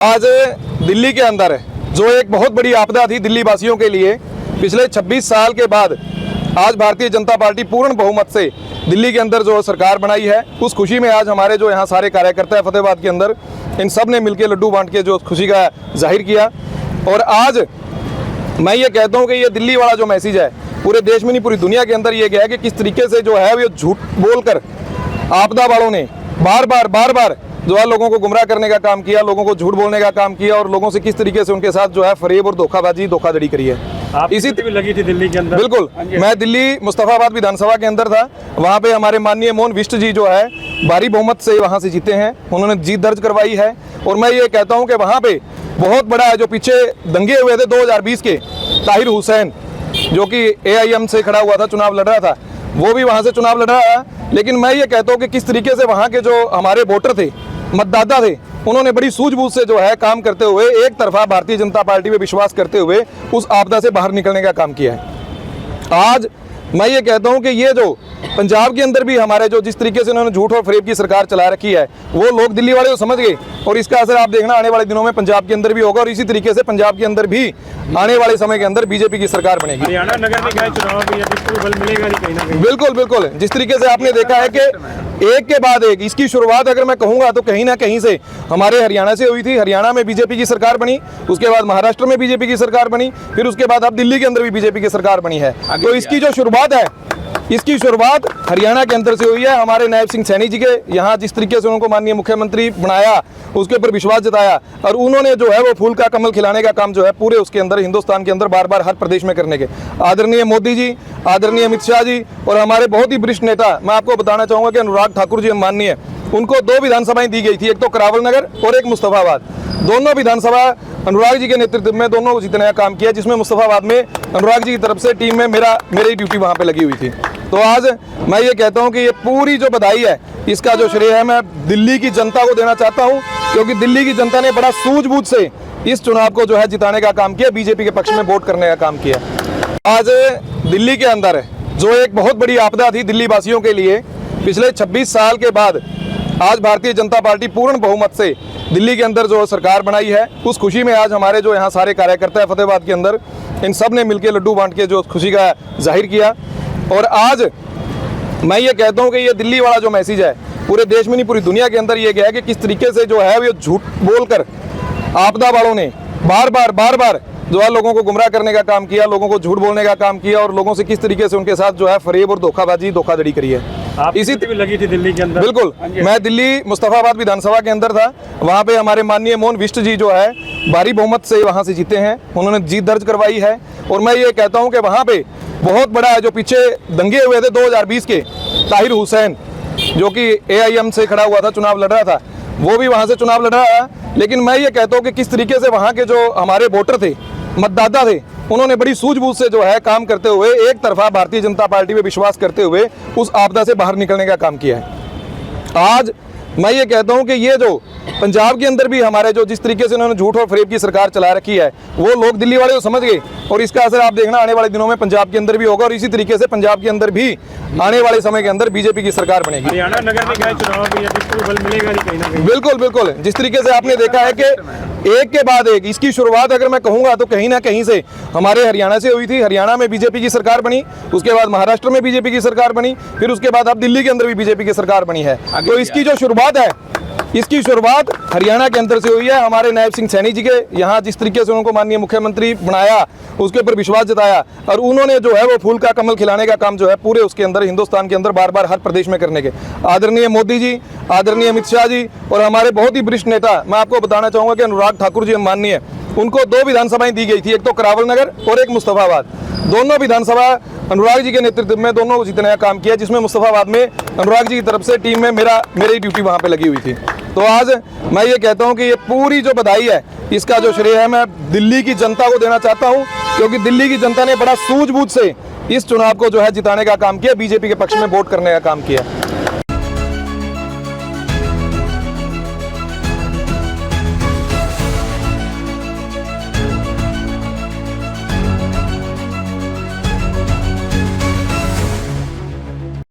आज दिल्ली के अंदर जो एक बहुत बड़ी आपदा थी दिल्ली वासियों के लिए, पिछले 26 साल के बाद आज भारतीय जनता पार्टी पूर्ण बहुमत से दिल्ली के अंदर जो सरकार बनाई है, उस खुशी में आज हमारे जो यहाँ सारे कार्यकर्ता है फतेहाबाद के अंदर, इन सब ने मिलकर लड्डू बांट के जो खुशी का जाहिर किया। और आज मैं ये कहता हूँ कि ये दिल्ली वाला जो मैसेज है पूरे देश में नहीं पूरी दुनिया के अंदर ये गया है कि किस तरीके से जो है वो झूठ बोलकर आपदा वालों ने बार बार जो है लोगों को गुमराह करने का काम किया, लोगों को झूठ बोलने का काम किया और लोगों से किस तरीके से उनके साथ जो है फरेब और धोखाधड़ी करी है। इसी भी लगी थी दिल्ली के अंदर। बिल्कुल, मैं दिल्ली मुस्तफाबाद विधानसभा के अंदर था। वहाँ पे हमारे माननीय मोहन विष्ट जी जो है भारी बहुमत से वहाँ से जीते हैं, उन्होंने जीत दर्ज करवाई है। और मैं ये कहता हूँ कि वहाँ पे बहुत बड़ा जो पीछे दंगे हुए थे 2020 के, ताहिर हुसैन जो कि AIM से खड़ा हुआ था, चुनाव लड़ रहा था, वो भी वहाँ से चुनाव लड़ रहा है। लेकिन मैं ये कहता हूँ कि किस तरीके से वहाँ के जो हमारे वोटर थे, मतदाता थे, उन्होंने बड़ी सूझबूझ से जो है काम करते हुए एक तरफा भारतीय जनता पार्टी पे विश्वास करते हुए उस आपदा से बाहर निकलने का काम किया है। आज मैं ये कहता हूँ कि ये जो पंजाब के अंदर भी हमारे जो जिस तरीके से उन्होंने झूठ और फरेब की सरकार चला रखी है, वो लोग दिल्ली वाले तो समझ गए और इसका असर आप देखना आने वाले दिनों में पंजाब के अंदर भी होगा। और इसी तरीके से पंजाब के अंदर भी आने वाले समय के अंदर बीजेपी की सरकार बनेगी। हरियाणा नगर निकाय चुनाव में यदि बल मिलेगा नहीं कहीं ना कहीं। बिल्कुल, जिस तरीके से आपने देखा है कि एक के बाद एक इसकी शुरुआत अगर मैं कहूँगा तो कहीं ना कहीं से हमारे हरियाणा से हुई थी। हरियाणा में बीजेपी की सरकार बनी, उसके बाद महाराष्ट्र में बीजेपी की सरकार बनी, फिर उसके बाद अब दिल्ली के अंदर भी बीजेपी की सरकार बनी है। तो इसकी जो शुरुआत है, इसकी शुरुआत हरियाणा के अंदर से हुई है। हमारे नायब सिंह सैनी जी के यहाँ जिस तरीके से उनको माननीय मुख्यमंत्री बनाया, उसके ऊपर विश्वास जताया और उन्होंने जो है वो फूल का कमल खिलाने का काम जो है पूरे उसके अंदर हिंदुस्तान के अंदर बार हर प्रदेश में करने के आदरणीय मोदी जी, आदरणीय अमित शाह जी और हमारे बहुत ही वरिष्ठ नेता, मैं आपको बताना चाहूँगा कि अनुराग ठाकुर जी माननीय, उनको 2 विधानसभाएं दी गई थी, एक तो करावल नगर और एक मुस्तफाबाद। दोनों विधानसभा अनुराग जी के नेतृत्व में दोनों को जीतने का काम किया, जिसमें मुस्तफाबाद में अनुराग जी की तरफ से टीम में मेरी ड्यूटी वहाँ पे लगी हुई थी। तो आज मैं ये कहता हूँ कि ये पूरी जो बधाई है, इसका जो श्रेय है मैं दिल्ली की जनता को देना चाहता हूँ, क्योंकि दिल्ली की जनता ने बड़ा सूझबूझ से इस चुनाव को जो है जिताने का काम किया, बीजेपी के पक्ष में वोट करने का काम किया। आज दिल्ली के अंदर जो एक बहुत बड़ी आपदा थी दिल्ली वासियों के लिए, पिछले 26 साल के बाद आज भारतीय जनता पार्टी पूर्ण बहुमत से दिल्ली के अंदर जो सरकार बनाई है, उस खुशी में आज हमारे जो यहाँ सारे कार्यकर्ता है फतेहाबाद के अंदर, इन सब ने मिलकर लड्डू बांट के जो खुशी का जाहिर किया। और आज मैं ये कहता हूँ कि ये दिल्ली वाला जो मैसेज है पूरे देश में नहीं पूरी दुनिया के अंदर ये गया है कि किस तरीके से जो है वो झूठ बोलकर आपदा वालों ने बार जो है लोगों को गुमराह करने का काम किया, लोगों को झूठ बोलने का काम किया और लोगों से किस तरीके से उनके साथ जो है फरेब और धोखाधड़ी करी है। इसी भी लगी थी दिल्ली के अंदर। बिल्कुल, मैं दिल्ली मुस्तफाबाद विधानसभा के अंदर था। वहाँ पे हमारे माननीय मोहन विष्ट जी जो है भारी बहुमत से वहाँ से जीते हैं, उन्होंने जीत दर्ज करवाई है। और मैं ये कहता हूँ कि वहाँ पे बहुत बड़ा जो पीछे दंगे हुए थे 2020 के, ताहिर हुसैन जो कि AIM से खड़ा हुआ था, चुनाव लड़ रहा था, वो भी वहाँ से चुनाव लड़ रहा है। लेकिन मैं ये कहता हूँ कि किस तरीके से वहाँ के जो हमारे वोटर थे, मतदाता थे, उन्होंने बड़ी सूझबूझ से जो है काम करते हुए एक तरफा भारतीय जनता पार्टी पे विश्वास करते हुए उस आपदा से बाहर निकलने का काम किया है। आज मैं ये कहता हूँ कि ये जो पंजाब के अंदर भी हमारे जो जिस तरीके से उन्होंने झूठ और फरेब की सरकार चला रखी है, वो लोग दिल्ली वाले तो समझ गए और इसका असर आप देखना आने वाले दिनों में पंजाब के अंदर भी होगा। और इसी तरीके से पंजाब के अंदर भी आने वाले समय के अंदर बीजेपी की सरकार बनेगी। हरियाणा नगर निकाय चुनाव में यदि बल मिलेगा नहीं कहीं ना कहीं। बिल्कुल, जिस तरीके से आपने देखा है कि एक के बाद एक इसकी शुरुआत अगर मैं कहूँगा तो कहीं ना कहीं से हमारे हरियाणा से हुई थी। हरियाणा में बीजेपी की सरकार बनी, उसके बाद महाराष्ट्र में बीजेपी की सरकार बनी, फिर उसके बाद अब दिल्ली के अंदर भी बीजेपी की सरकार बनी है। तो इसकी जो शुरुआत है, इसकी शुरुआत हरियाणा के अंदर से हुई है। हमारे नायब सिंह सैनी जी के यहाँ जिस तरीके से उनको माननीय मुख्यमंत्री बनाया, उसके ऊपर विश्वास जताया और उन्होंने जो है वो फूल का कमल खिलाने का काम जो है पूरे उसके अंदर हिंदुस्तान के अंदर बार हर प्रदेश में करने के आदरणीय मोदी जी, आदरणीय अमित शाह जी और हमारे बहुत ही वरिष्ठ नेता, मैं आपको बताना चाहूँगा कि अनुराग ठाकुर जी माननीय, उनको 2 विधानसभाएं दी गई थी, एक तो करावल नगर और एक मुस्तफाबाद। दोनों विधानसभा अनुराग जी के नेतृत्व में दोनों को जीतने का काम किया, जिसमें मुस्तफाबाद में अनुराग जी की तरफ से टीम में मेरी ड्यूटी वहाँ पे लगी हुई थी। तो आज मैं ये कहता हूँ कि ये पूरी जो बधाई है, इसका जो श्रेय है मैं दिल्ली की जनता को देना चाहता हूँ, क्योंकि दिल्ली की जनता ने बड़ा सूझबूझ से इस चुनाव को जो है जिताने का काम किया, बीजेपी के पक्ष में वोट करने का काम किया।